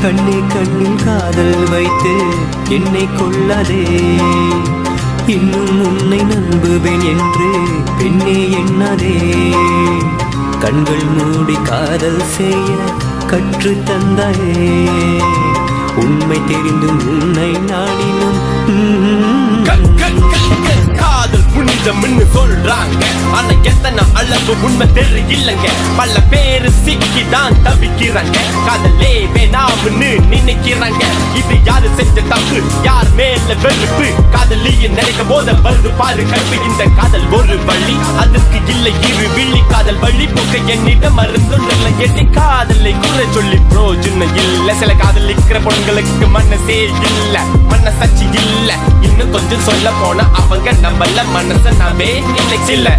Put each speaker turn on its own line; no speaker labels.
கண்ணே கண்ணில் காதல் வைத்து என்னை கொள்ளாதே, இன்னும் உன்னை நம்புவேன் என்று பெண்ணே எண்ணாதே. கண்கள் மூடி காதல் செய்ய கற்று தந்தாயே, உண்மை தெரிந்தும் உன்னை நாடினும்
காதல் புனிதம்னு சொல்றாங்க, ஆனா எத்தனை அளவு உண்மை தெரியலங்க. பல பேரு சிக்கிதான் தவிக்கிறாங்க, காதலே வேணாம்னு நினைக்கிறாங்க. இது யாரு செஞ்ச தப்பு, யார் மேல வெறுப்பு, காதலியை நினைக்கும் போது வருது பாரு கல்வி. இந்த காதல் ஒரு வழி, அதுக்கு இல்லை இரு விழி. காதல் வழி போக்க என்னிடம் மருந்துள்ள எட்டி காதலை குறை சொல்லி பிரோஜனம் இல்ல. சில காதலிக்கிற பொண்களுக்கு மனசே இல்ல, மனசாட்சி இல்ல. இன்னும் கொஞ்சம் சொல்ல போனா அவங்க நம்மள மனச நாமே இல்லை.